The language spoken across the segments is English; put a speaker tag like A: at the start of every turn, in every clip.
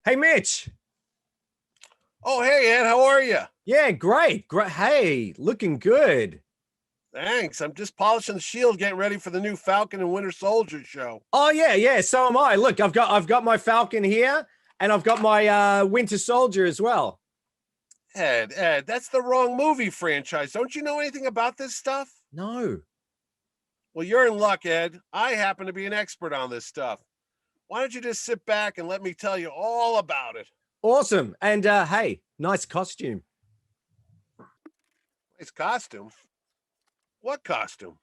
A: Hey, Mitch.
B: Oh, hey, Ed, how are you?
A: Yeah, great. Great. Hey, looking good.
B: Thanks. I'm just polishing the shield, getting ready for the new Falcon and Winter Soldier show.
A: Oh yeah, yeah. So am I. Look, I've got my Falcon here, and I've got my Winter Soldier as well.
B: Ed, that's the wrong movie franchise. Don't you know anything about this stuff?
A: No.
B: Well, you're in luck, Ed. I happen to be an expert on this stuff. Why don't you just sit back and let me tell you all about it?
A: Awesome. And hey, nice costume.
B: Nice costume. What costume?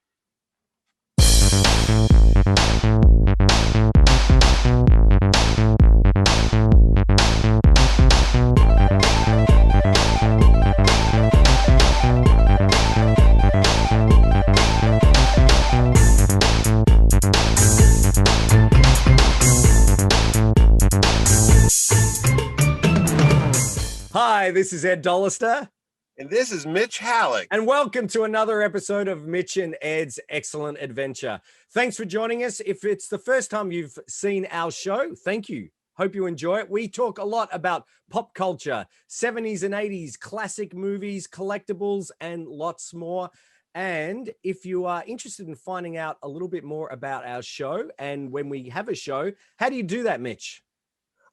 A: Hi, this is Ed Dollister,
B: And this is Mitch Halleck.
A: and welcome to another episode of Mitch and Ed's Excellent Adventure. Thanks for joining us. If it's the first time you've seen our show, thank you. Hope you enjoy it. We talk a lot about pop culture, 70s and 80s, classic movies, collectibles, and lots more. And if you are interested in finding out a little bit more about our show and when we have a show, how do you do that, Mitch?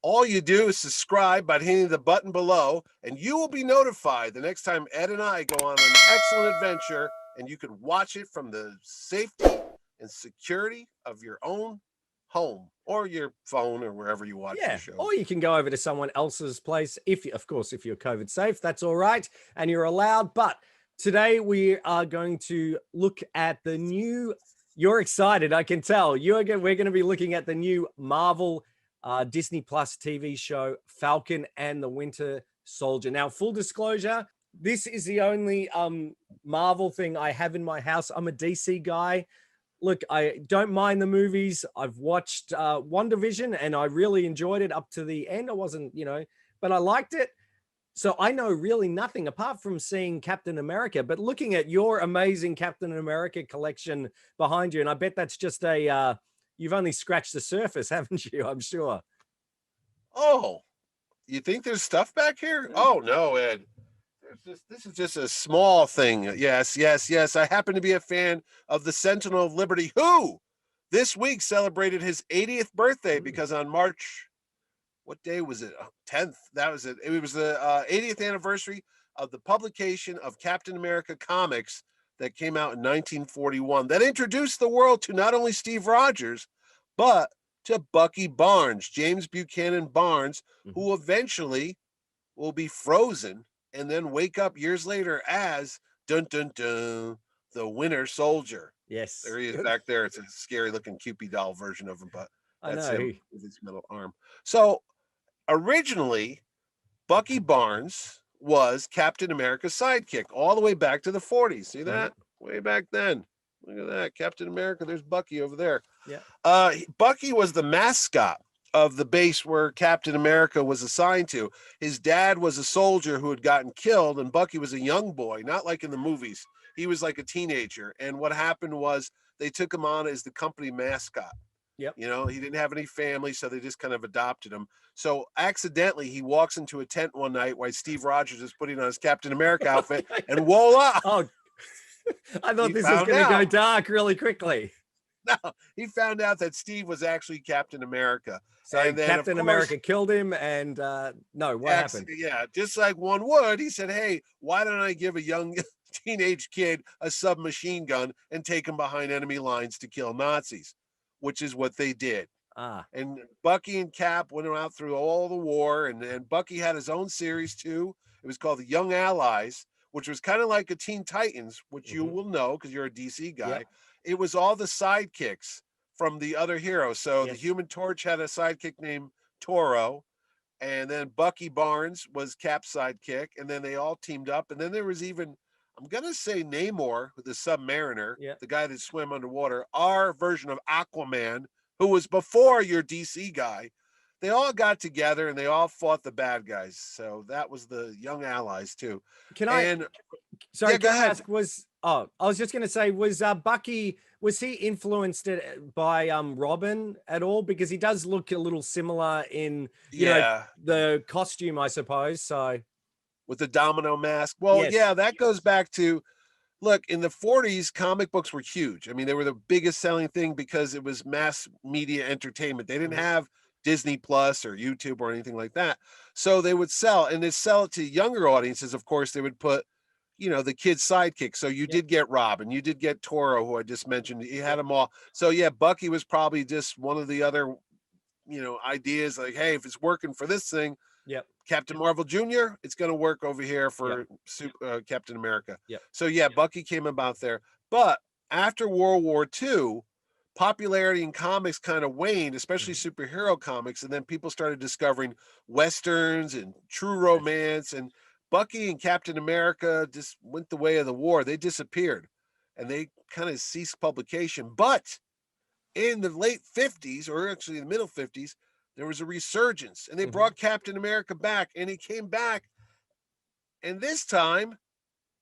B: All you do is subscribe by hitting the button below, and you will be notified the next time Ed and I go on an excellent adventure, and you can watch it from the safety and security of your own home or your phone or wherever you watch your
A: Yeah,
B: shows.
A: or you can go over to someone else's place of course, if you're COVID safe, that's all right, and you're allowed. But today we are going to look at the new. You're excited, I can tell. We're going to be looking at the new Marvel Disney Plus TV show, Falcon and the Winter Soldier. Now, full disclosure, this is the only Marvel thing I have in my house. I'm a DC guy. Look, I don't mind the movies. I've watched WandaVision and I really enjoyed it up to the end. I wasn't, but I liked it. So I know really nothing apart from seeing Captain America, but looking at your amazing Captain America collection behind you, and I bet that's just you've only scratched the surface, haven't you? I'm sure.
B: Oh, you think there's stuff back here? Oh no, Ed. This is just a small thing. Yes, yes, yes. I happen to be a fan of the Sentinel of Liberty, who this week celebrated his 80th birthday because on March, what day was it? 10th. That was it. It was the 80th anniversary of the publication of Captain America comics that came out in 1941 that introduced the world to not only Steve Rogers, but to Bucky Barnes, James Buchanan Barnes, who eventually will be frozen and then wake up years later as dun dun dun the Winter Soldier.
A: Yes.
B: There he is back there. It's a scary looking Cupid doll version of him, but that's him with his middle arm. So originally, Bucky Barnes was Captain America's sidekick all the way back to the 40s. See that? Way back then. Look at that. Captain America. There's Bucky over there.
A: Yeah.
B: Bucky was the mascot of the base where Captain America was assigned to. His dad was a soldier who had gotten killed, and Bucky was a young boy, not like in the movies. He was like a teenager. And what happened was they took him on as the company mascot.
A: Yep.
B: You know, he didn't have any family, so they just kind of adopted him. So accidentally, he walks into a tent one night while Steve Rogers is putting on his Captain America outfit, and voila!
A: Oh, I thought this was going to go dark really quickly.
B: No, he found out that Steve was actually Captain America.
A: So and then, Captain America killed him, and no, what happened?
B: Yeah, just like one would, he said, hey, why don't I give a young teenage kid a submachine gun and take him behind enemy lines to kill Nazis, which is what they did. And Bucky and Cap went out through all the war, and Bucky had his own series too. It was called the Young Allies, which was kind of like a Teen Titans, which you will know because you're a DC guy. Yep. It was all the sidekicks from the other heroes. So the Human Torch had a sidekick named Toro, and then Bucky Barnes was Cap's sidekick, and then they all teamed up. And then there was even, I'm going to say Namor, the Submariner, the guy that swam underwater, our version of Aquaman, who was before your DC guy. They all got together and they all fought the bad guys. So that was the Young Allies too.
A: Sorry,
B: go ahead.
A: Was Oh, I was just going to say, was Bucky, was he influenced by Robin at all? Because he does look a little similar in,
B: Yeah,
A: the costume, I suppose. So
B: with the domino mask. Well,
A: yes.
B: yeah, that goes back to, look, in the 40s, comic books were huge. I mean, they were the biggest selling thing because it was mass media entertainment. They didn't have Disney Plus or YouTube or anything like that. So they would sell, and they sell it to younger audiences. Of course, they would put, the kid's sidekick. So you did get Robin, you did get Toro, who I just mentioned. You had them all. So yeah, Bucky was probably just one of the other, ideas like, hey, if it's working for this thing,
A: Yep.
B: Captain Marvel Jr., it's going to work over here for Captain America. So yeah, Bucky came about there. But after World War II, popularity in comics kind of waned, especially superhero comics, and then people started discovering westerns and true romance, and Bucky and Captain America just went the way of the war. They disappeared, and they kind of ceased publication. But in the late 50s, or actually the middle 50s, there was a resurgence, and they brought Captain America back, and he came back. And this time,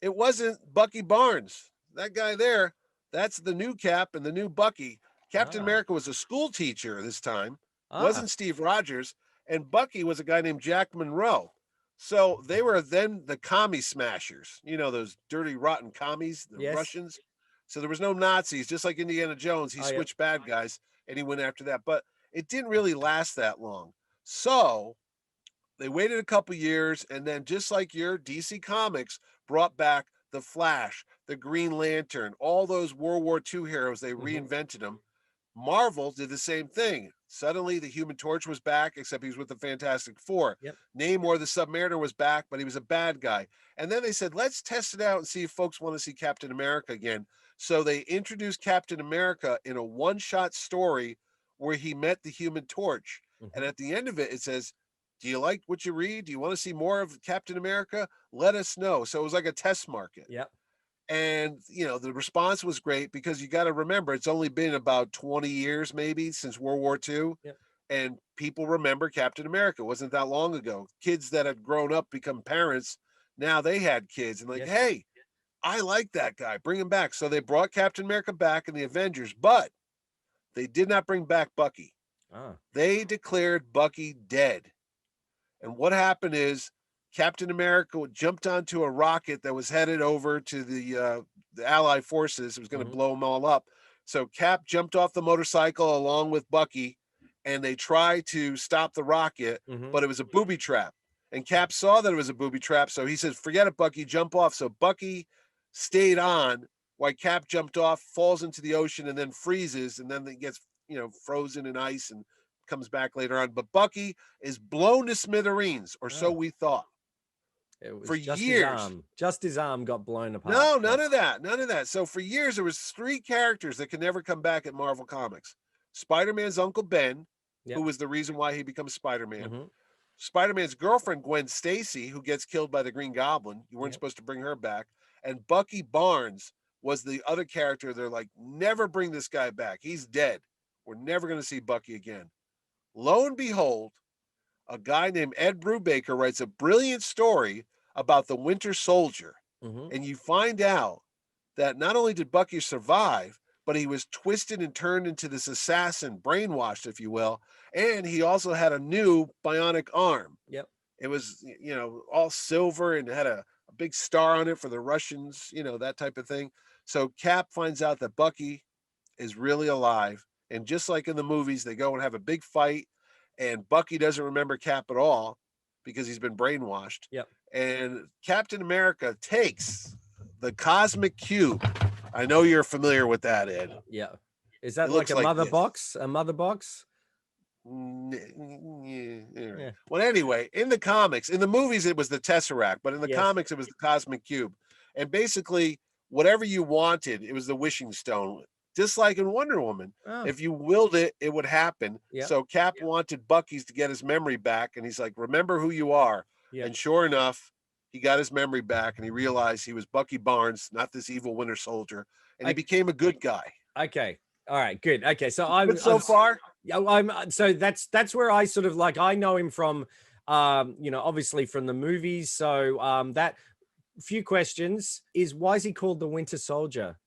B: it wasn't Bucky Barnes. That guy there, that's the new Cap and the new Bucky. Captain America was a school teacher this time, wasn't Steve Rogers, and Bucky was a guy named Jack Monroe. So they were then the commie smashers, those dirty, rotten commies, the Russians. So there was no Nazis, just like Indiana Jones. He switched bad guys, and he went after that. But it didn't really last that long. So they waited a couple years, and then just like your DC Comics brought back the Flash, the Green Lantern, all those World War II heroes, they reinvented them. Marvel did the same thing. Suddenly the Human Torch was back, except he was with the Fantastic Four. Namor the Submariner was back, but he was a bad guy. And then they said, let's test it out and see if folks want to see Captain America again. So they introduced Captain America in a one-shot story where he met the Human Torch. And at the end of it, it says, do you like what you read? Do you want to see more of Captain America? Let us know. So it was like a test market. And, the response was great because you got to remember, it's only been about 20 years maybe since World War II. And people remember Captain America. It wasn't that long ago. Kids that had grown up, become parents, now they had kids and hey, I like that guy. Bring him back. So they brought Captain America back in the Avengers, but they did not bring back Bucky. They declared Bucky dead. And what happened is Captain America jumped onto a rocket that was headed over to the Allied forces. It was going to blow them all up. So Cap jumped off the motorcycle along with Bucky, and they tried to stop the rocket, but it was a booby trap. And Cap saw that it was a booby trap, so he says, forget it, Bucky, jump off. So Bucky stayed on while Cap jumped off, falls into the ocean, and then freezes, and then it gets, frozen in ice and comes back later on. But Bucky is blown to smithereens, or so we thought.
A: It was
B: for
A: just
B: years.
A: His arm got blown apart.
B: No, none of that. So for years, there was 3 characters that could never come back at Marvel Comics. Spider-Man's Uncle Ben, who was the reason why he becomes Spider-Man. Spider-Man's girlfriend, Gwen Stacy, who gets killed by the Green Goblin. You weren't supposed to bring her back. And Bucky Barnes was the other character. They're like, never bring this guy back. He's dead. We're never going to see Bucky again. Lo and behold, a guy named Ed Brubaker writes a brilliant story about the Winter Soldier. And you find out that not only did Bucky survive, but he was twisted and turned into this assassin, brainwashed, if you will. And he also had a new bionic arm. It was, all silver and had a big star on it for the Russians, that type of thing. So Cap finds out that Bucky is really alive. And just like in the movies, they go and have a big fight. And Bucky doesn't remember Cap at all because he's been brainwashed. And Captain America takes the Cosmic Cube. I know you're familiar with that, Ed.
A: Is that like a mother box? A mother box?
B: Well, anyway, in the comics, in the movies, it was the Tesseract, but in the comics, it was the Cosmic Cube. And basically, whatever you wanted, it was the wishing stone. Just like in Wonder Woman, if you willed it, it would happen. So Cap wanted Bucky's to get his memory back. And he's like, remember who you are. And sure enough, he got his memory back and he realized he was Bucky Barnes, not this evil Winter Soldier. And he became a good guy.
A: Okay. All right, good. Okay. So
B: far.
A: So that's where I sort of like, I know him from, obviously from the movies. So that few questions is why is he called the Winter Soldier?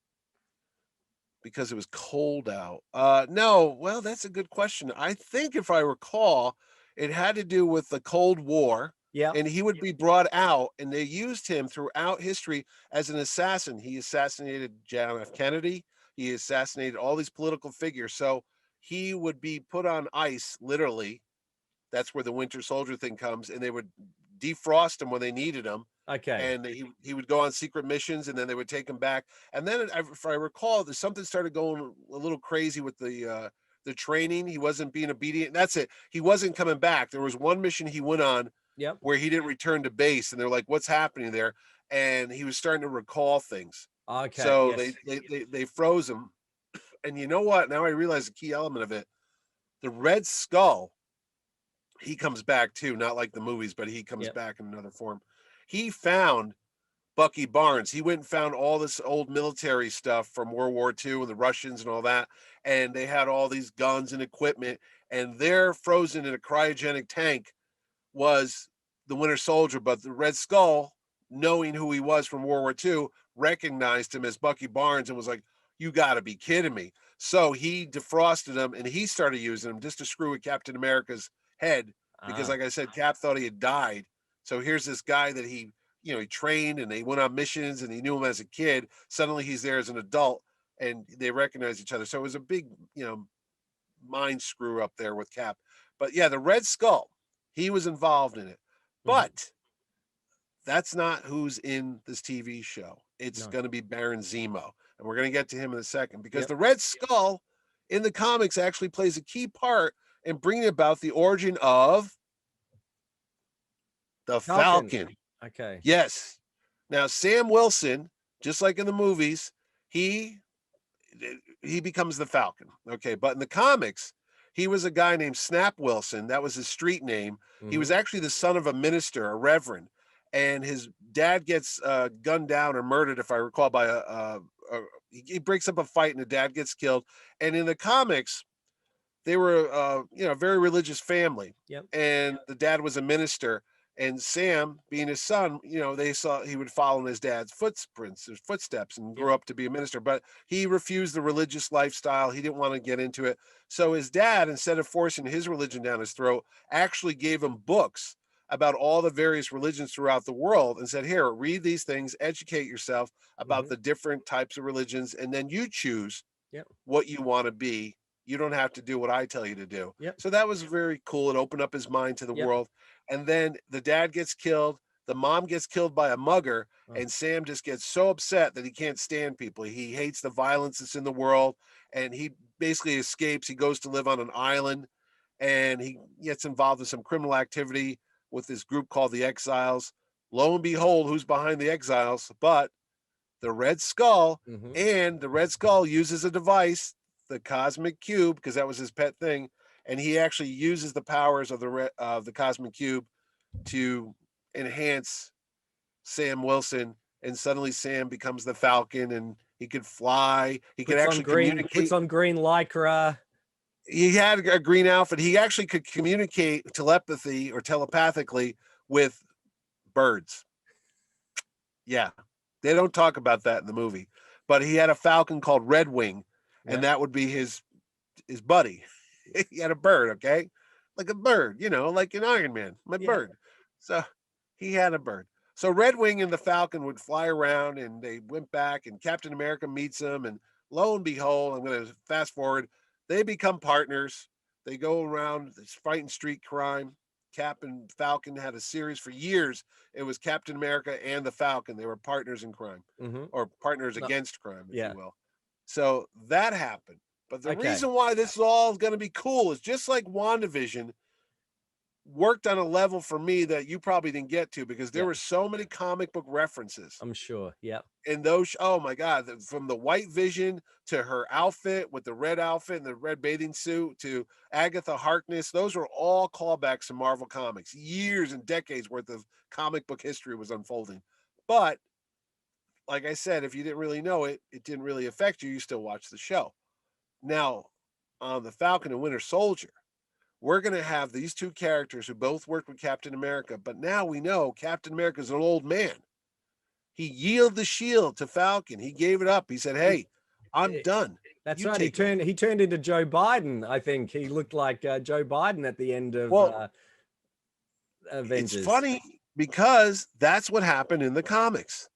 B: Because it was cold out. No, well, that's a good question. I think if I recall, it had to do with the Cold War.
A: Yeah.
B: And he would be brought out, and they used him throughout history as an assassin. He assassinated John F. Kennedy. He assassinated all these political figures. So he would be put on ice, literally. That's where the Winter Soldier thing comes, and they would defrost him when they needed him.
A: Okay.
B: And he would go on secret missions, and then they would take him back. And then, if I recall, there's something started going a little crazy with the training. He wasn't being obedient. That's it. He wasn't coming back. There was one mission he went on where he didn't return to base, and they're like, "What's happening there?" And he was starting to recall things.
A: Okay.
B: So
A: yes.
B: they froze him. And you know what? Now I realize the key element of it. The Red Skull, he comes back too, not like the movies, but he comes back in another form. He found Bucky Barnes. He went and found all this old military stuff from World War II and the Russians and all that. And they had all these guns and equipment, and they're frozen in a cryogenic tank was the Winter Soldier. But the Red Skull, knowing who he was from World War II, recognized him as Bucky Barnes and was like, "You got to be kidding me." So he defrosted him, and he started using him just to screw with Captain America's head because, like I said, Cap thought he had died. So here's this guy that he trained, and they went on missions, and he knew him as a kid. Suddenly he's there as an adult, and they recognize each other. So it was a big, mind screw up there with Cap. But yeah, the Red Skull, he was involved in it. But that's not who's in this TV show. It's going to be Baron Zemo. And we're going to get to him in a second, because the Red Skull in the comics actually plays a key part in bringing about the origin of the Falcon.
A: Okay.
B: Yes. Now, Sam Wilson, just like in the movies, he becomes the Falcon. Okay. But in the comics, he was a guy named Snap Wilson. That was his street name. He was actually the son of a minister, a reverend. And his dad gets gunned down or murdered, if I recall, by he breaks up a fight and the dad gets killed. And in the comics, they were a very religious family. And the dad was a minister. And Sam, being his son, they saw he would follow in his dad's footsteps and grow up to be a minister. But he refused the religious lifestyle. He didn't want to get into it. So his dad, instead of forcing his religion down his throat, actually gave him books about all the various religions throughout the world and said, "Here, read these things, educate yourself about the different types of religions, and then you choose what you want to be. You don't have to do what I tell you to do." So that was very cool. It opened up his mind to the world. And then the dad gets killed. The mom gets killed by a mugger. And Sam just gets so upset that he can't stand people. He hates the violence that's in the world. And he basically escapes. He goes to live on an island. And he gets involved in some criminal activity with this group called the Exiles. Lo and behold, who's behind the Exiles? But the Red Skull. And the Red Skull uses a device, the Cosmic Cube, because that was his pet thing. And he actually uses the powers of the Cosmic Cube to enhance Sam Wilson. And suddenly Sam becomes the Falcon, and he could fly. He could actually communicate.
A: Puts on green lycra.
B: He had a green outfit. He actually could communicate telepathy or telepathically with birds. Yeah. They don't talk about that in the movie. But he had a Falcon called Red Wing, and that would be his buddy. He had a bird, okay? Like a bird, like an Iron Man, my bird. So he had a bird. So Red Wing and the Falcon would fly around, and they went back, and Captain America meets them, and lo and behold, I'm going to fast forward, they become partners. They go around fighting street crime. Cap and Falcon had a series for years. It was Captain America and the Falcon. They were partners in crime, or partners against crime, if you will. So that happened. But the reason why this is all going to be cool is just like WandaVision worked on a level for me that you probably didn't get to, because there were so many comic book references.
A: I'm sure.
B: And those, oh my God, from the White Vision to her outfit with the red outfit and the red bathing suit to Agatha Harkness, those were all callbacks to Marvel Comics. Years and decades worth of comic book history was unfolding. But like I said, if you didn't really know it, it didn't really affect you. You still watch the show. Now, on the Falcon and Winter Soldier, we're going to have these two characters who both worked with Captain America, but now we know Captain America is an old man. He yielded the shield to Falcon. He gave it up. He said, "Hey, I'm done."
A: That's right. He turned into Joe Biden. I think he looked like Joe Biden at the end of Avengers.
B: It's funny because that's what happened in the comics.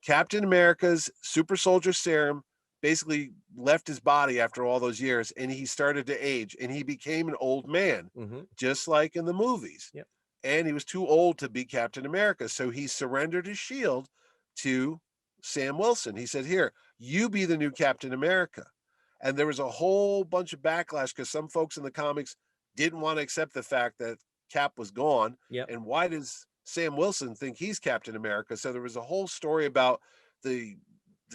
B: Captain America's super soldier serum basically left his body after all those years, and he started to age, and he became an old man, just like in the movies.
A: Yep.
B: And he was too old to be Captain America, so he surrendered his shield to Sam Wilson. He said, "Here, you be the new Captain America." And there was a whole bunch of backlash because some folks in the comics didn't want to accept the fact that Cap was gone.
A: Yep.
B: And why does Sam Wilson think he's Captain America? So there was a whole story about the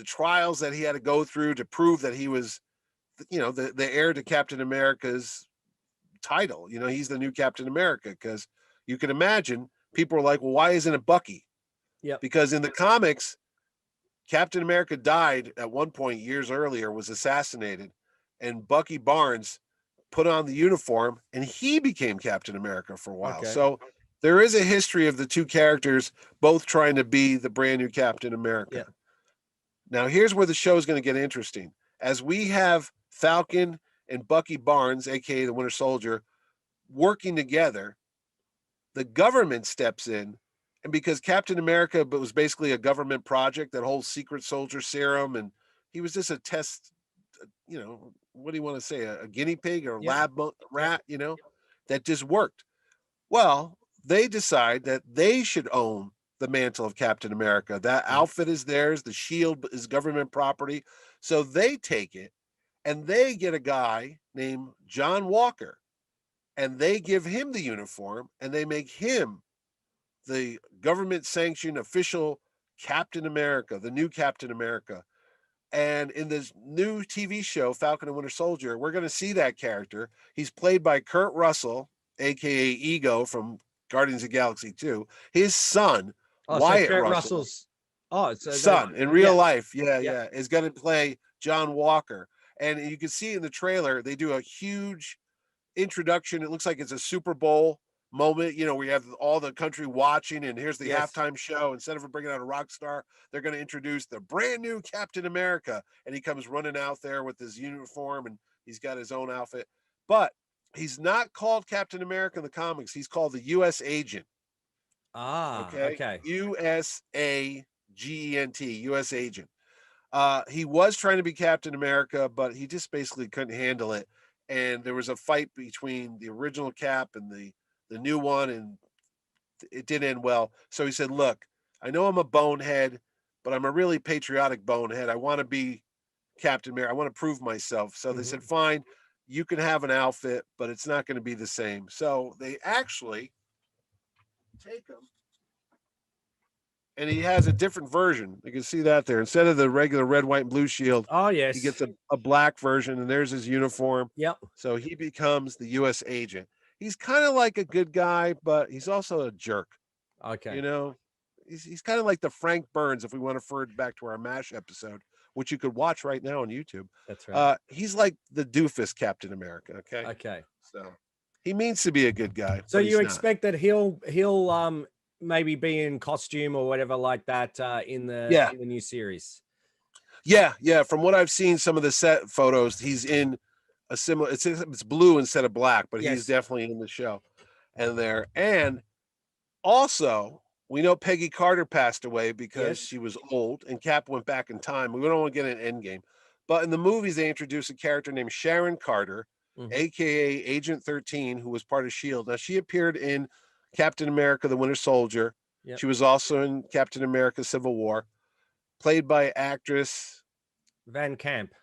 B: trials that he had to go through to prove that he was, the heir to Captain America's title. He's the new Captain America, because you can imagine people were like, well, why isn't it Bucky?
A: Yeah.
B: Because in the comics, Captain America died at one point years earlier, was assassinated, and Bucky Barnes put on the uniform and he became Captain America for a while.
A: Okay.
B: So there is a history of the two characters both trying to be the brand new Captain America.
A: Yeah.
B: Now, here's where the show is going to get interesting. As we have Falcon and Bucky Barnes, aka the Winter Soldier, working together, the government steps in. And because Captain America was basically a government project, that whole secret soldier serum, and he was just a test, what do you want to say, a guinea pig or a lab rat, that just worked. Well, they decide that they should own the mantle of Captain America. That outfit is theirs. The shield is government property. So they take it and they get a guy named John Walker, and they give him the uniform and they make him the government sanctioned official Captain America, the new Captain America. And in this new TV show, Falcon and Winter Soldier, we're going to see that character. He's played by Kurt Russell, aka Ego from Guardians of the Galaxy 2. His son, Wyatt
A: so Kurt
B: Russell's
A: son
B: in real life, is going to play John Walker. And you can see in the trailer, they do a huge introduction. It looks like it's a Super Bowl moment, we have all the country watching, and here's the halftime show. Instead of bringing out a rock star, they're going to introduce the brand new Captain America, and he comes running out there with his uniform, and he's got his own outfit. But he's not called Captain America in the comics. He's called the U.S. Agent.
A: Okay.
B: U.S.A.G.E.N.T. U.S. Agent. He was trying to be Captain America, but he just basically couldn't handle it. And there was a fight between the original Cap and the new one, and it didn't end well. So he said, look, I know I'm a bonehead, but I'm a really patriotic bonehead. I want to be Captain America. I want to prove myself. So they said, fine, you can have an outfit, but it's not going to be the same. So they actually take him, and he has a different version. You can see that there. Instead of the regular red, white, and blue shield, he gets a black version, and there's his uniform.
A: Yep.
B: So he becomes the U.S. agent. He's kind of like a good guy, but he's also a jerk.
A: Okay.
B: He's kind of like the Frank Burns, if we want to refer back to our MASH episode, which you could watch right now on YouTube.
A: That's right.
B: He's like the doofus Captain America.
A: Okay.
B: So he means to be a good guy.
A: So you expect that he'll maybe be in costume or whatever like that in the new series?
B: Yeah. From what I've seen, some of the set photos, he's in a similar, it's blue instead of black, but he's definitely in the show and there. And also, we know Peggy Carter passed away because she was old, and Cap went back in time. We don't want to get an Endgame, but in the movies they introduced a character named Sharon Carter, aka Agent 13, who was part of SHIELD. Now she appeared in Captain America: The Winter Soldier. She was also in Captain America: Civil War, played by actress
A: Van Camp.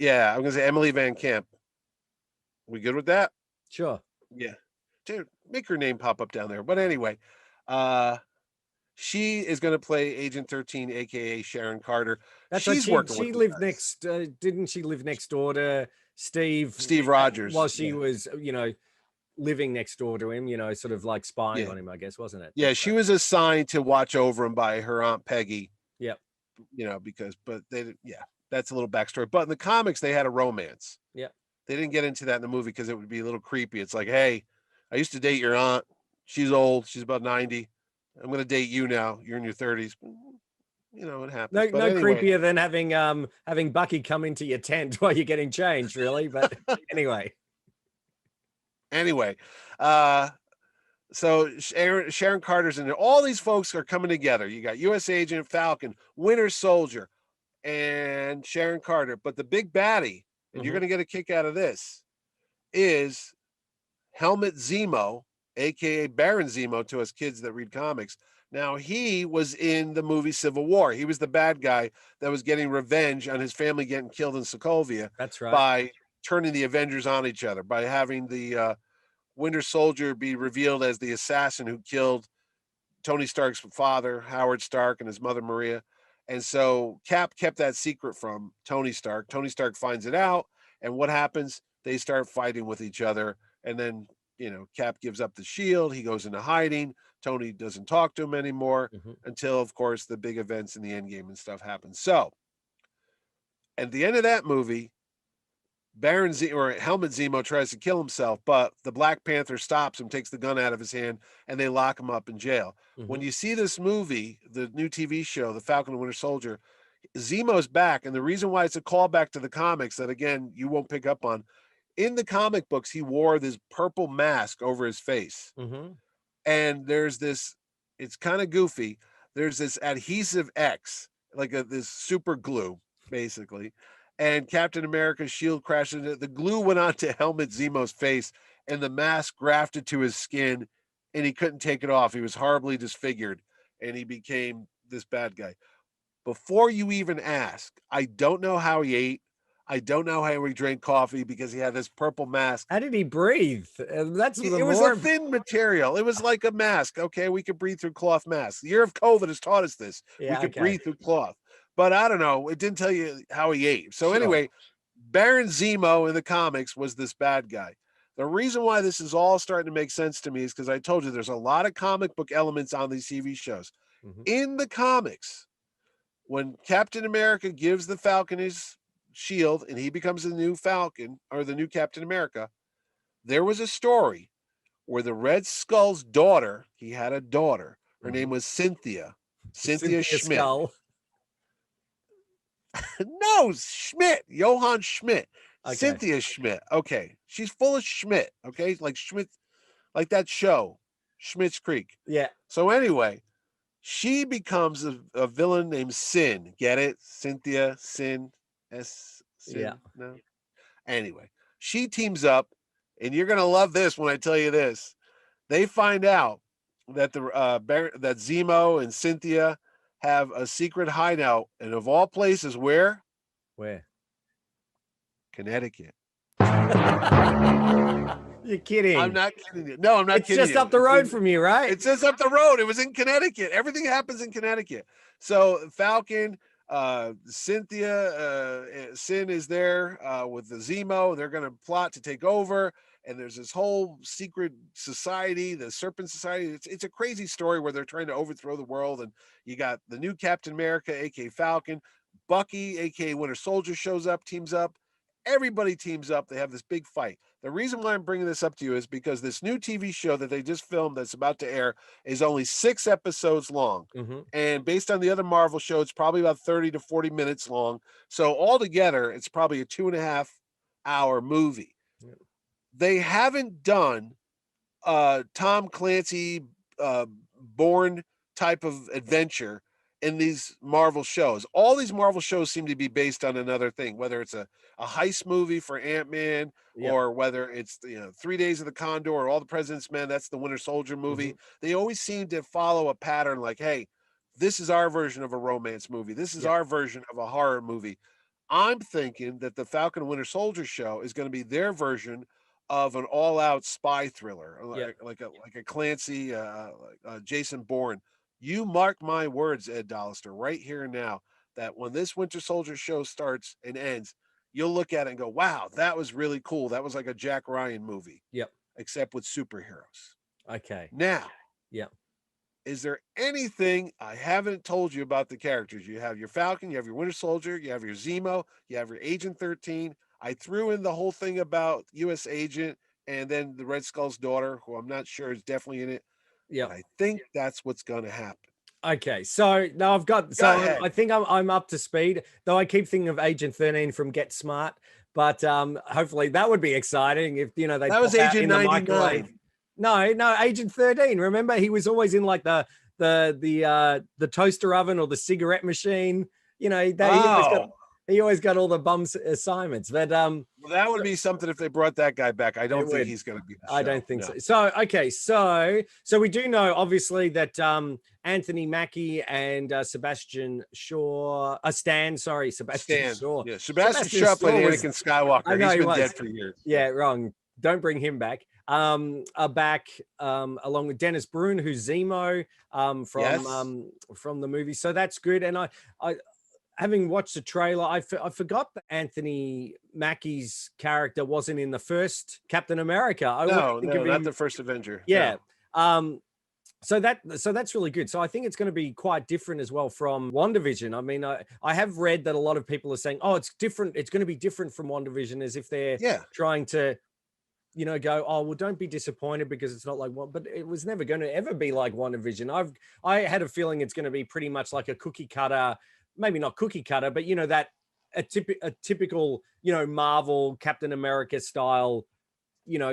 B: Yeah, I'm gonna say Emily Van Camp. We good with that?
A: Sure.
B: Yeah. Dude, make her name pop up down there. But anyway, she is gonna play Agent 13, aka Sharon Carter. She's working.
A: She lived next. Didn't she live next door to Steve
B: Rogers?
A: While she was, living next door to him, sort of like spying on him, I guess, wasn't it?
B: Yeah, she was assigned to watch over him by her Aunt Peggy.
A: Yep.
B: That's a little backstory. But in the comics, they had a romance.
A: Yeah.
B: They didn't get into that in the movie because it would be a little creepy. It's like, hey, I used to date your aunt. She's old. She's about 90. I'm going to date you now. You're in your 30s. You know, it happens.
A: No,
B: But
A: no
B: anyway.
A: creepier than having Bucky come into your tent while you're getting changed, really. But anyway.
B: Anyway, so Sharon Carter's in there. All these folks are coming together. You got U.S. Agent, Falcon, Winter Soldier, and Sharon Carter. But the big baddie, and you're going to get a kick out of this, is Helmut Zemo, aka Baron Zemo to us kids that read comics. Now, he was in the movie Civil War. He was the bad guy that was getting revenge on his family getting killed in Sokovia.
A: That's right.
B: By turning the Avengers on each other, by having the Winter Soldier be revealed as the assassin who killed Tony Stark's father, Howard Stark, and his mother, Maria. And so Cap kept that secret from Tony Stark. Tony Stark finds it out. And what happens? They start fighting with each other. And then, you know, Cap gives up the shield. He goes into hiding. Tony doesn't talk to him anymore until, of course, the big events in the end game and stuff happen. So at the end of that movie, Baron Z or Helmut Zemo tries to kill himself, but the Black Panther stops him, takes the gun out of his hand, and they lock him up in jail. When you see this movie, the new TV show, The Falcon and Winter Soldier, Zemo's back. And the reason why it's a callback to the comics that, again, you won't pick up on, in the comic books, he wore this purple mask over his face. And there's this, it's kind of goofy. There's this adhesive X, like this super glue, basically. And Captain America's shield crashed into it. The glue went onto Helmut Zemo's face, and the mask grafted to his skin, and he couldn't take it off. He was horribly disfigured, and he became this bad guy. Before you even ask, I don't know how he ate. I don't know how he drank coffee because he had this purple mask.
A: How did he breathe? That's
B: it was a thin material. It was like a mask. Okay, we could breathe through cloth masks. The year of COVID has taught us this. We could breathe through cloth. But I don't know. It didn't tell you how he ate. So anyway, Baron Zemo in the comics was this bad guy. The reason why this is all starting to make sense to me is because I told you there's a lot of comic book elements on these TV shows. In the comics, when Captain America gives the Falcon his shield and he becomes the new Falcon or the new Captain America, there was a story where the Red Skull's daughter, he had a daughter. Her name was Cynthia Schmidt.
A: Skull.
B: No, Schmidt, Johann Schmidt, Cynthia Schmidt. Okay, she's full of Schmidt. Okay, like Schmidt, like that show, Schmidt's Creek.
A: Yeah.
B: So anyway, she becomes a villain named Sin. Get it? Cynthia Sin. Sin.
A: Yeah.
B: No. Anyway, she teams up, and you're gonna love this when I tell you this. They find out that that Zemo and Cynthia have a secret hideout, and of all places, where?
A: Connecticut.
B: You're kidding. I'm not kidding you. No, I'm not kidding you.
A: It's just up the road from you, right?
B: It's just up the road. It was in Connecticut. Everything happens in Connecticut. So Falcon, Cynthia, Sin is there with the Zemo. They're going to plot to take over. And there's this whole secret society, the Serpent Society. It's a crazy story where they're trying to overthrow the world. And you got the new Captain America, aka Falcon, Bucky, aka Winter Soldier, shows up, teams up. Everybody teams up. They have this big fight. The reason why I'm bringing this up to you is because this new TV show that they just filmed that's about to air is only 6 episodes long. And based on the other Marvel show, it's probably about 30 to 40 minutes long. So altogether, it's probably a 2.5 hour movie. They haven't done Tom Clancy Bourne type of adventure in these Marvel shows. All these Marvel shows seem to be based on another thing, whether it's a heist movie for Ant-Man or whether it's 3 Days of the Condor or All the President's Men. That's the Winter Soldier movie. They always seem to follow a pattern like, hey, this is our version of a romance movie. This is our version of a horror movie. I'm thinking that the Falcon and Winter Soldier show is going to be their version of an all-out spy thriller, like a Clancy, Jason Bourne. You mark my words, Ed Dollister, right here and now, that when this Winter Soldier show starts and ends, you'll look at it and go, wow, that was really cool. That was like a Jack Ryan movie. Except with superheroes.
A: Okay.
B: Now, is there anything I haven't told you about the characters? You have your Falcon, you have your Winter Soldier, you have your Zemo, you have your Agent 13. I threw in the whole thing about U.S. Agent and then the Red Skull's daughter, who I'm not sure is definitely in it.
A: Yeah.
B: I think that's what's going to happen.
A: Okay, so now I've got. So I think I'm up to speed. Though I keep thinking of Agent 13 from Get Smart, but hopefully that would be exciting if they
B: That was
A: pop out
B: Agent
A: in the
B: 99.
A: microwave. No, Agent 13. Remember, he was always in like the toaster oven or the cigarette machine. He always got all the bums assignments. But
B: well, that would be something if they brought that guy back. I don't think he's going to be.
A: I don't think so. So okay, so we do know obviously that Anthony Mackie and Sebastian Shaw, Sebastian Shaw.
B: Yeah, Sebastian Shaw played Anakin Skywalker. I know he's been dead for years.
A: Yeah, wrong. Don't bring him back. Are back along with Dennis Brun, who's Zemo from the movie. So that's good. And I having watched the trailer, I forgot that Anthony Mackie's character wasn't in the first Captain America.
B: No, not the first Avenger.
A: Yeah. No. So that's really good. So I think it's going to be quite different as well from WandaVision. I mean, I have read that a lot of people are saying, oh, it's different. It's going to be different from WandaVision, as if they're trying to, go, oh, well, don't be disappointed because it's not like one, but it was never going to ever be like WandaVision. I had a feeling it's going to be pretty much like a cookie cutter, maybe not cookie cutter, but that a typical, Marvel Captain America style,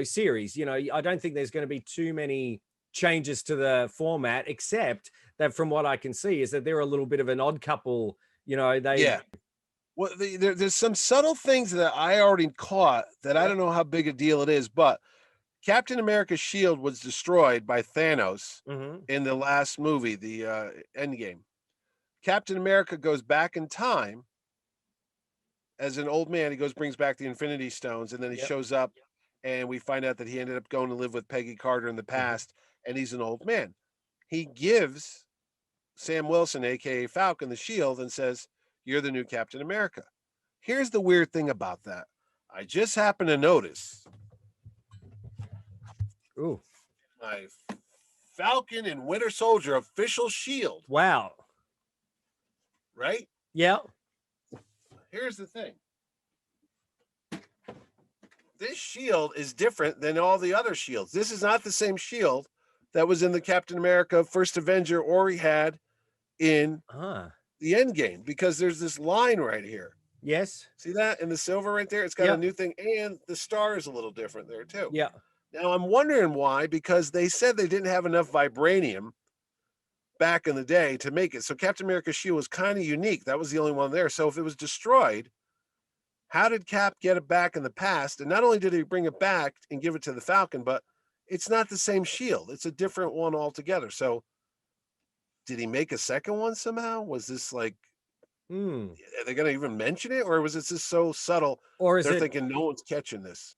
A: series. I don't think there's going to be too many changes to the format, except that from what I can see is that they're a little bit of an odd couple.
B: Well, there's some subtle things that I already caught that I don't know how big a deal it is, but Captain America's shield was destroyed by Thanos in the last movie, the Endgame. Captain America goes back in time as an old man. He brings back the Infinity Stones, and then he shows up, and we find out that he ended up going to live with Peggy Carter in the past, and he's an old man. He gives Sam Wilson, aka Falcon, the shield and says, "You're the new Captain America." Here's the weird thing about that. I just happened to notice.
A: Ooh.
B: My Falcon and Winter Soldier official shield.
A: Wow.
B: Right?
A: Yeah.
B: Here's the thing. This shield is different than all the other shields. This is not the same shield that was in the Captain America First Avenger or he had in the Endgame, because there's this line right here.
A: Yes.
B: See that in the silver right there? It's got a new thing, and the star is a little different there too.
A: Yeah.
B: Now I'm wondering why, because they said they didn't have enough vibranium back in the day to make it. So Captain America's shield was kind of unique. That was the only one there. So if it was destroyed, how did Cap get it back in the past? And not only did he bring it back and give it to the Falcon, but it's not the same shield. It's a different one altogether. So did he make a second one somehow? Was this like, are they going to even mention it? Or was it just so subtle?
A: Or is
B: they're thinking no one's catching this?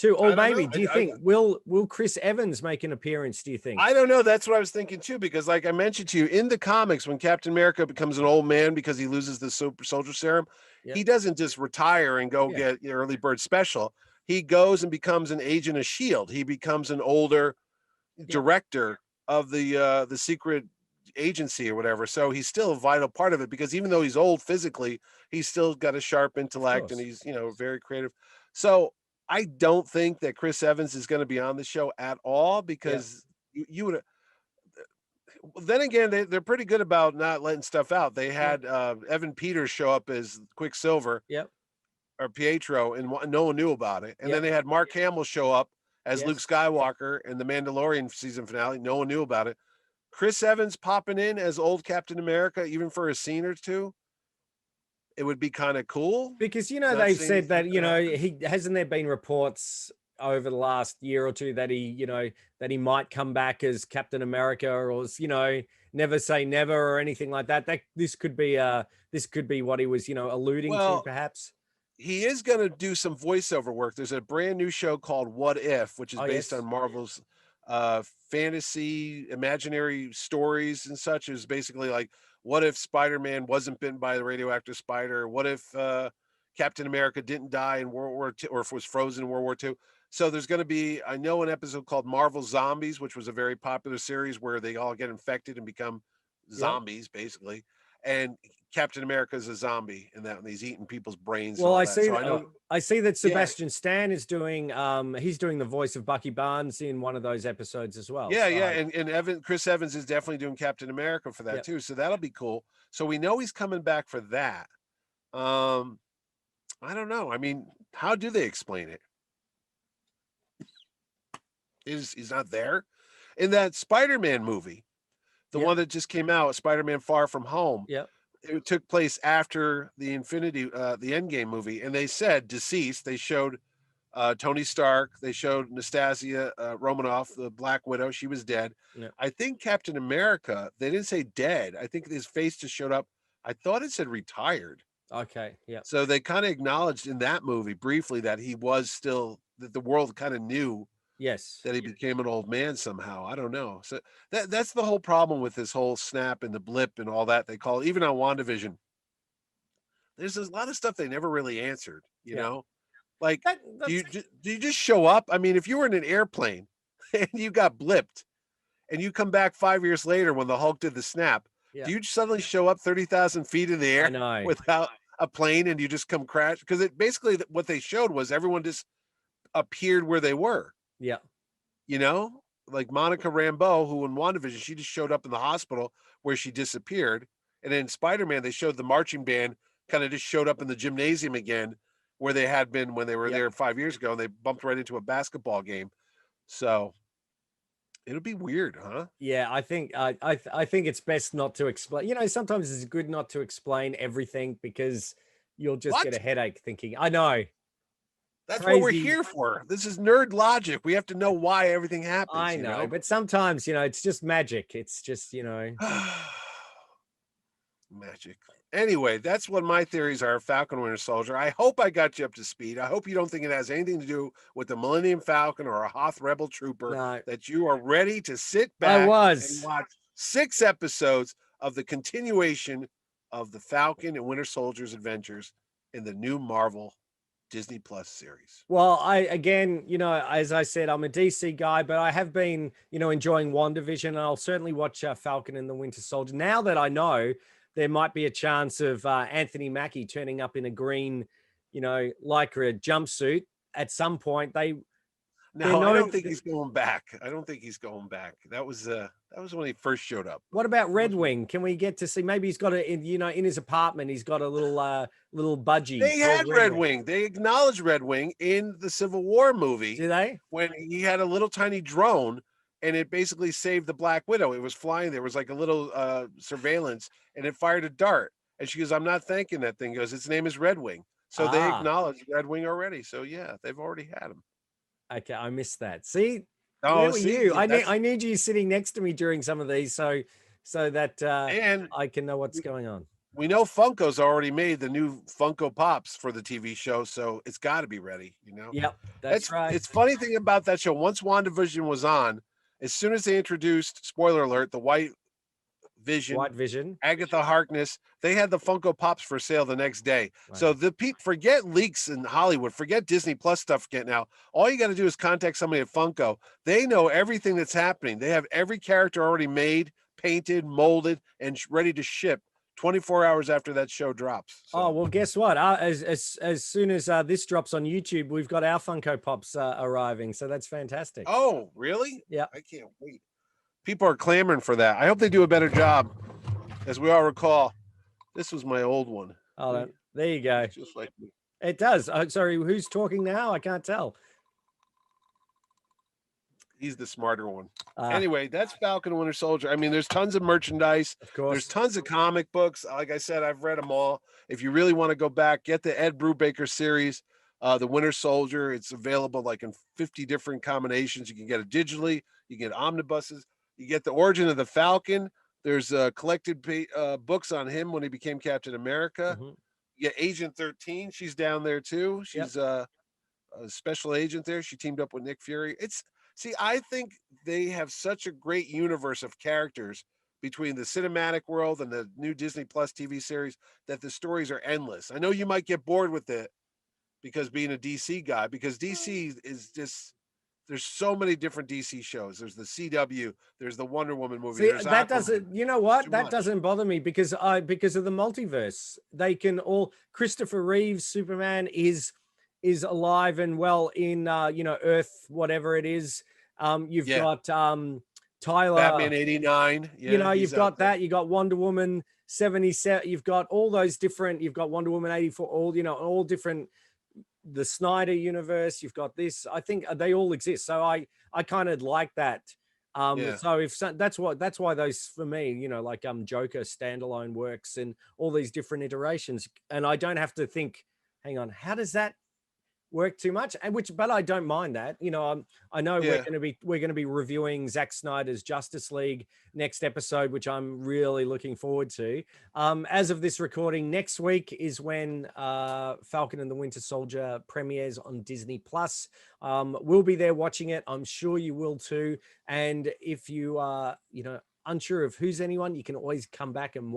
A: Or maybe, do you think, will Chris Evans make an appearance, do you think?
B: I don't know. That's what I was thinking too, because like I mentioned to you, in the comics, when Captain America becomes an old man because he loses the super soldier serum, he doesn't just retire and go get early bird special. He goes and becomes an agent of S.H.I.E.L.D. He becomes an older director of the secret agency or whatever. So he's still a vital part of it, because even though he's old physically, he's still got a sharp intellect and he's, very creative. So I don't think that Chris Evans is going to be on the show at all, because you would. Then again, they're pretty good about not letting stuff out. They had Evan Peters show up as Quicksilver, or Pietro, and no one knew about it. And then they had Mark Hamill show up as Luke Skywalker in the Mandalorian season finale. No one knew about it. Chris Evans popping in as old Captain America, even for a scene or two, it would be kind of cool.
A: Because, they've said that, he hasn't there been reports over the last year or two that he might come back as Captain America, or, never say never or anything like that. This could be what he was, alluding to perhaps.
B: He is going to do some voiceover work. There's a brand new show called What If, which is based on Marvel's fantasy imaginary stories and such. Is basically like, what if Spider-Man wasn't bitten by the radioactive spider? What if Captain America didn't die in World War II, or if was frozen in World War II? So there's going to be, I know, an episode called Marvel Zombies, which was a very popular series where they all get infected and become zombies, basically. And Captain America's a zombie and that, and he's eating people's brains and
A: Well,
B: all
A: I
B: that.
A: see.
B: So I know.
A: I see that
B: Yeah,
A: Sebastian Stan is doing. He's doing the voice of Bucky Barnes in one of those episodes as well.
B: yeah, yeah.
A: So,
B: And Chris Evans is definitely doing Captain America for that
A: yeah.
B: too. So that'll be cool. So we know he's coming back for that. Um, I don't know. I mean, how do they explain it? He's not there? In that Spider-Man movie, the
A: Yep.
B: one that just came out, Spider-Man Far From Home,
A: Yep.
B: it took place after the Endgame movie, and they said deceased. They showed Tony Stark. They showed Nastasia Romanoff, the Black Widow. She was dead.
A: Yep.
B: I think Captain America, they didn't say dead. I think his face just showed up. I thought it said retired.
A: Okay. Yeah.
B: So they kind of acknowledged in that movie briefly that he was still, that the world kind of knew
A: Yes.
B: that he became an old man somehow. I don't know. So that's the whole problem with this whole snap and the blip and all that they call it. Even on WandaVision, there's a lot of stuff they never really answered, you
A: Yeah.
B: know? Like,
A: That's
B: do you just show up? I mean, if you were in an airplane and you got blipped and you come back 5 years later when the Hulk did the snap,
A: yeah.
B: do you suddenly show up 30,000 feet in the
A: I
B: air
A: know.
B: without a plane and you just come crash? Because it basically what they showed was everyone just appeared where they were,
A: Yeah.
B: you know? Like Monica Rambeau, who in WandaVision, she just showed up in the hospital where she disappeared. And in Spider-Man, they showed the marching band kind of just showed up in the gymnasium again where they had been when they were there 5 years ago, and they bumped right into a basketball game. So it'll be weird, huh?
A: Yeah, I think I think it's best not to explain. You know, sometimes it's good not to explain everything because you'll just get
B: What?
A: a headache thinking. I know.
B: That's what we're
A: Crazy.
B: here for. This is nerd logic. We have to know why everything happens,
A: I
B: you
A: know,
B: know?
A: but sometimes, it's just magic. It's just,
B: Magic. Anyway, that's what my theories are. Falcon Winter Soldier. I hope I got you up to speed. I hope you don't think it has anything to do with the Millennium Falcon or a Hoth Rebel Trooper,
A: no,
B: that you are ready to sit
A: I
B: back and
A: was.
B: watch 6 episodes of the continuation of the Falcon and Winter Soldier's adventures in the new Marvel Disney Plus series.
A: Well, again, as I said, I'm a DC guy, but I have been, enjoying WandaVision, and I'll certainly watch Falcon and the Winter Soldier. Now that I know there might be a chance of Anthony Mackie turning up in a green, lycra jumpsuit at some point, they're
B: No, I
A: not.
B: don't think he's going back. I don't think he's going back. That was when he first showed up.
A: What about Red Wing? Can we get to see? Maybe he's got in his apartment. He's got a little budgie.
B: They had Red Wing. They acknowledged Red Wing in the Civil War movie.
A: Do they?
B: When he had a little tiny drone and it basically saved the Black Widow. It was flying. There was like a little surveillance and it fired a dart. And she goes, "I'm not thanking that thing." He goes, "Its name is Red Wing." So they acknowledged Red Wing already. So yeah, they've already had him.
A: Okay, I missed that. See,
B: Oh,
A: where were
B: see,
A: you? I need you sitting next to me during some of these, so that
B: and
A: I can know what's going on.
B: we know Funko's already made the new Funko Pops for the TV show, so it's got to be ready.
A: Yep, that's right.
B: It's funny thing about that show. Once WandaVision was on, as soon as they introduced, spoiler alert, the White Vision, Agatha Harkness, they had the Funko Pops for sale the next day. Wow. So the people, forget leaks in Hollywood, forget Disney Plus stuff getting out. All you got to do is contact somebody at Funko. They know everything that's happening. They have every character already made, painted, molded, and ready to ship 24 hours after that show drops.
A: So. Oh, well, guess what? As soon as this drops on YouTube, we've got our Funko Pops arriving. So that's fantastic.
B: Oh, really?
A: Yeah.
B: I can't wait. People are clamoring for that. I hope they do a better job. As we all recall, this was my old one.
A: Oh, there you go.
B: Just like me.
A: It does. Sorry, who's talking now? I can't tell.
B: He's the smarter one. Anyway, that's Falcon and Winter Soldier. I mean, there's tons of merchandise.
A: Of course.
B: There's tons of comic books. Like I said, I've read them all. If you really want to go back, get the Ed Brubaker series, The Winter Soldier. It's available like in 50 different combinations. You can get it digitally. You can get omnibuses. You get the origin of the Falcon. There's collected books on him when he became Captain America. Mm-hmm. You get Agent 13. She's down there too. She's a special agent there. She teamed up with Nick Fury. I think they have such a great universe of characters between the cinematic world and the new Disney Plus TV series that the stories are endless. I know you might get bored with it because being a DC guy, because DC is just there's so many different DC shows. There's the CW, there's the Wonder Woman movie.
A: See,
B: there's
A: that
B: Aquaman.
A: doesn't, you know what? That doesn't bother me because of the multiverse. They can all, Christopher Reeve's Superman is alive and well in you know, Earth, whatever it is. You've got Tyler
B: Batman 89. Yeah,
A: you know, you've got that. You got Wonder Woman 77. You've got all those different. You've got Wonder Woman 84. All, you know, all different. The Snyder universe. You've got this. I think they all exist. So I kind of like that. So if that's why those, for me, you know, like Joker standalone works and all these different iterations, and I don't have to think, hang on, how does that work too much? And but I don't mind that. You know, I know we're going to be reviewing Zack Snyder's Justice League next episode, which I'm really looking forward to. As of this recording, next week is when Falcon and the Winter Soldier premieres on Disney Plus. We'll be there watching it. I'm sure you will too. And if you are, you know, unsure of who's anyone, you can always come back and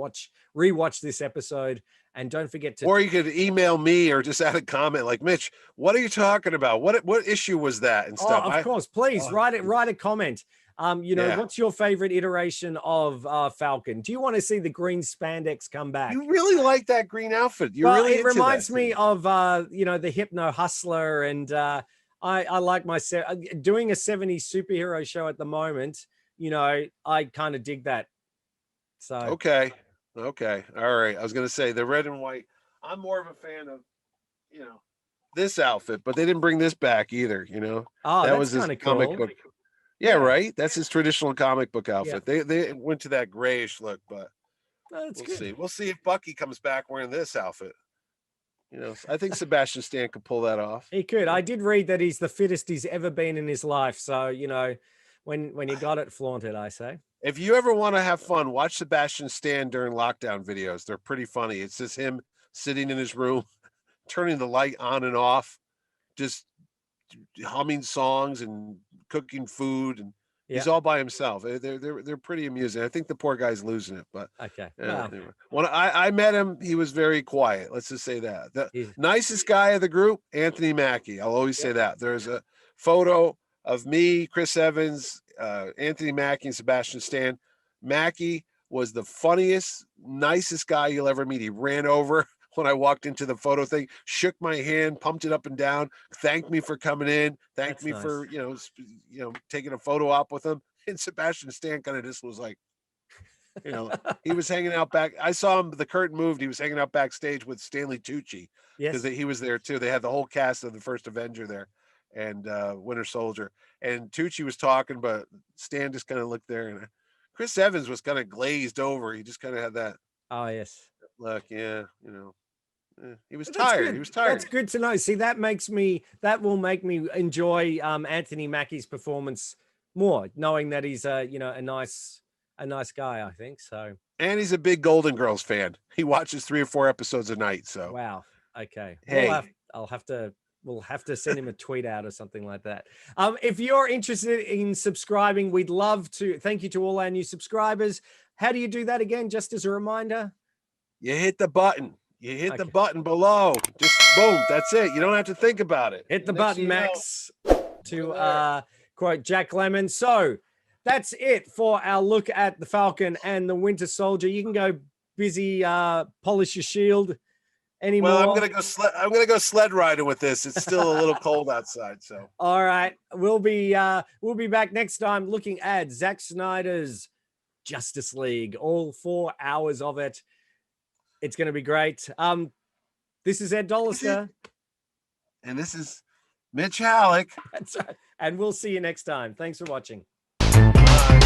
A: rewatch this episode. And don't forget to,
B: or you could email me or just add a comment like, Mitch, what are you talking about? What issue was that and stuff?
A: Of course, please write a comment. You know, what's your favorite iteration of Falcon? Do you want to see the green spandex come back?
B: You really like that green outfit.
A: It reminds me of you know, the Hypno Hustler, and I like doing a 70s superhero show at the moment. You know, I kind of dig that. So
B: okay, all right. I was gonna say the red and white. I'm more of a fan of, you know, this outfit, but they didn't bring this back either. You know,
A: that was his comic book.
B: Yeah, right. That's his traditional comic book outfit. They went to that grayish look, but we'll see. We'll see if Bucky comes back wearing this outfit. You know, I think Sebastian Stan could pull that off.
A: He could. I did read that he's the fittest he's ever been in his life. So, you know, when you got it, flaunt it, I say.
B: If you ever want to have fun, watch Sebastian Stan during lockdown videos. They're pretty funny. It's just him sitting in his room, turning the light on and off, just humming songs and cooking food, and he's all by himself. They're pretty amusing. I think the poor guy's losing it, but
A: okay.
B: When I met him, he was very quiet. Let's just say that. The nicest guy of the group, Anthony Mackie. I'll always say that. There's a photo of me, Chris Evans, Anthony Mackie, and Sebastian Stan. Mackie was the funniest, nicest guy you'll ever meet. He ran over when I walked into the photo thing, shook my hand, pumped it up and down, thanked me for coming in, thanked me for, you know, taking a photo op with him. And Sebastian Stan kind of just was like, you know, he was hanging out back. I saw him, the curtain moved. He was hanging out backstage with Stanley Tucci because he was there too. They had the whole cast of the first Avenger there and Winter Soldier. And Tucci was talking, but Stan just kind of looked there. And Chris Evans was kind of glazed over. He just kind of had that.
A: Oh, yes.
B: Look, you know. He was tired. He was tired.
A: That's good to know. See, that will make me enjoy Anthony Mackie's performance more, knowing that he's a nice guy, I think. So, and
B: he's a big Golden Girls fan. He watches 3 or 4 episodes a night. So
A: wow. Okay.
B: Hey,
A: we'll have to send him a tweet out or something like that. If you're interested in subscribing, we'd love to. Thank you to all our new subscribers. How do you do that again? Just as a reminder,
B: you hit the button. You hit the button below. Just boom. That's it. You don't have to think about it.
A: Hit the button, Max, to quote Jack Lemmon. So that's it for our look at the Falcon and the Winter Soldier. You can go busy polish your shield anymore.
B: Well, I'm gonna go sled riding with this. It's still a little cold outside. So
A: all right. We'll be back next time looking at Zack Snyder's Justice League, all 4 hours of it. It's going to be great. This is Ed Dollister.
B: And this is Mitch Halleck.
A: That's right. And we'll see you next time. Thanks for watching.
B: Bye.